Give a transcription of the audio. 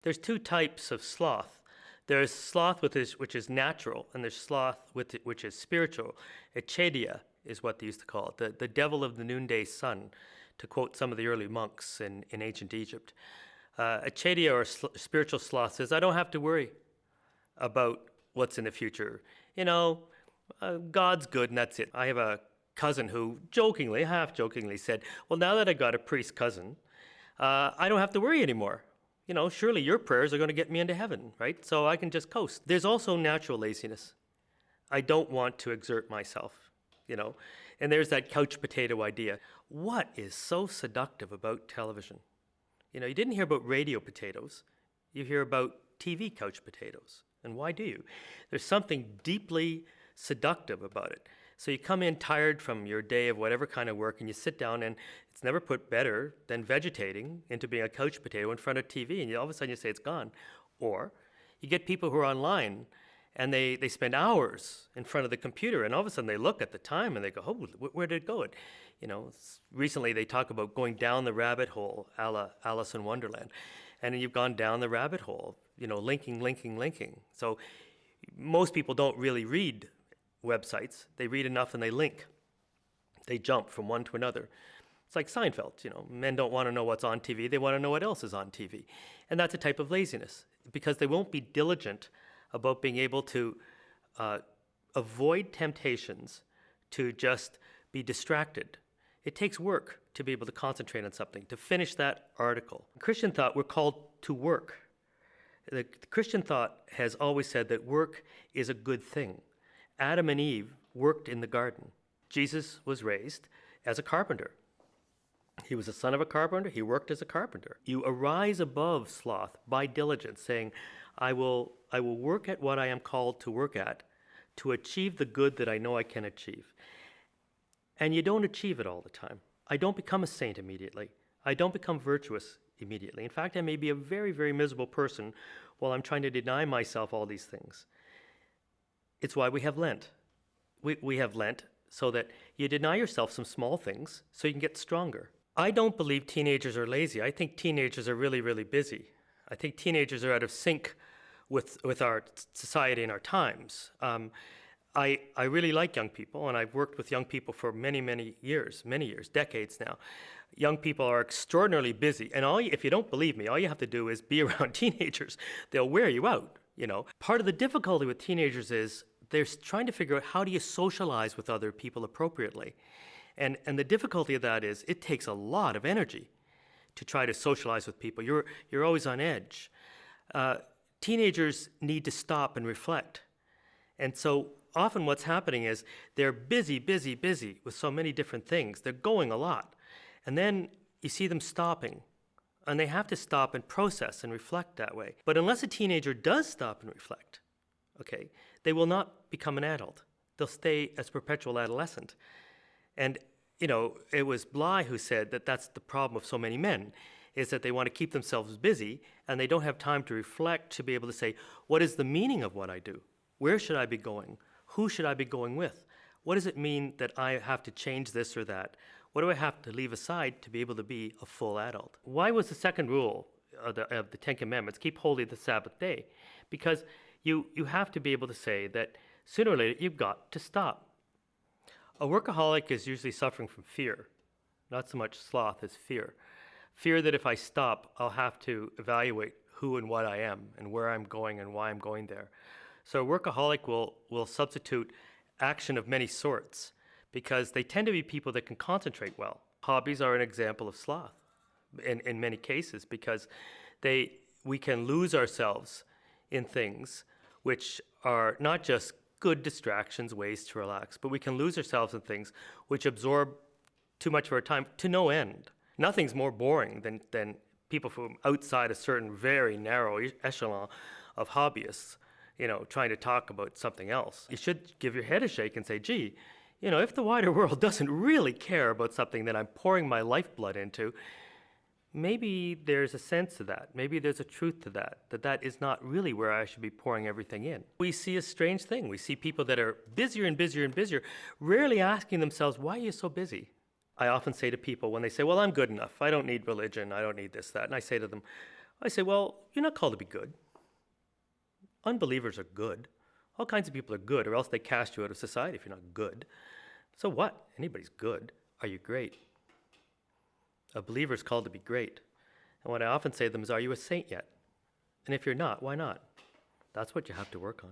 There's two types of sloth. There's sloth which is natural, and there's sloth which is spiritual. Acedia is what they used to call it, the devil of the noonday sun, to quote some of the early monks in ancient Egypt. Acedia, or spiritual sloth, says, I don't have to worry about what's in the future. God's good and that's it. I have a cousin who half jokingly said, well, now that I got a priest cousin, I don't have to worry anymore. Surely your prayers are going to get me into heaven, right? So I can just coast. There's also natural laziness. I don't want to exert myself, And there's that couch potato idea. What is so seductive about television? You didn't hear about radio potatoes. You hear about TV couch potatoes. And why do you? There's something deeply seductive about it. So you come in tired from your day of whatever kind of work, and you sit down, and it's never put better than vegetating into being a couch potato in front of TV, and all of a sudden you say it's gone. Or you get people who are online, and they spend hours in front of the computer, and all of a sudden they look at the time and they go, oh, where did it go? Recently they talk about going down the rabbit hole, a la Alice in Wonderland. And you've gone down the rabbit hole, linking. So most people don't really read websites. They read enough and they link. They jump from one to another. It's like Seinfeld, men don't want to know what's on TV. They want to know what else is on TV. And that's a type of laziness, because they won't be diligent about being able to avoid temptations to just be distracted. It takes work to be able to concentrate on something, to finish that article. In Christian thought, we're called to work. The Christian thought has always said that work is a good thing. Adam and Eve worked in the garden. Jesus was raised as a carpenter. He was the son of a carpenter. He worked as a carpenter. You arise above sloth by diligence, saying, I will work at what I am called to work at, to achieve the good that I know I can achieve. And you don't achieve it all the time. I don't become a saint immediately. I don't become virtuous immediately. In fact, I may be a very, very miserable person while I'm trying to deny myself all these things. It's why we have Lent. We have Lent so that you deny yourself some small things so you can get stronger. I don't believe teenagers are lazy. I think teenagers are really, really busy. I think teenagers are out of sync with our society and our times. I really like young people, and I've worked with young people for many years, decades now. Young people are extraordinarily busy, and if you don't believe me, all you have to do is be around teenagers. They'll wear you out, Part of the difficulty with teenagers is they're trying to figure out how do you socialize with other people appropriately. And the difficulty of that is it takes a lot of energy to try to socialize with people. You're always on edge. Teenagers need to stop and reflect. And so often what's happening is they're busy with so many different things. They're going a lot. And then you see them stopping. And they have to stop and process and reflect that way. But unless a teenager does stop and reflect, they will not become an adult. They'll stay as perpetual adolescent. And, it was Bly who said that that's the problem of so many men, is that they want to keep themselves busy and they don't have time to reflect, to be able to say, what is the meaning of what I do? Where should I be going? Who should I be going with? What does it mean that I have to change this or that? What do I have to leave aside to be able to be a full adult? Why was the second rule of the Ten Commandments, keep holy the Sabbath day? Because you have to be able to say that sooner or later you've got to stop. A workaholic is usually suffering from fear, not so much sloth as fear. Fear that if I stop, I'll have to evaluate who and what I am and where I'm going and why I'm going there. So a workaholic will substitute action of many sorts because they tend to be people that can concentrate well. Hobbies are an example of sloth in many cases because we can lose ourselves in things which are not just good distractions, ways to relax, but we can lose ourselves in things which absorb too much of our time to no end. Nothing's more boring than people from outside a certain very narrow echelon of hobbyists, trying to talk about something else. You should give your head a shake and say, gee, if the wider world doesn't really care about something that I'm pouring my lifeblood into, maybe there's a sense to that. Maybe there's a truth to that is not really where I should be pouring everything in. We see a strange thing. We see people that are busier and busier, rarely asking themselves, why are you so busy? I often say to people when they say, well, I'm good enough. I don't need religion. I don't need this, that. And I say to them, I say, well, you're not called to be good. Unbelievers are good. All kinds of people are good, or else they cast you out of society if you're not good. So what? Anybody's good. Are you great? A believer is called to be great. And what I often say to them is, are you a saint yet? And if you're not, why not? That's what you have to work on.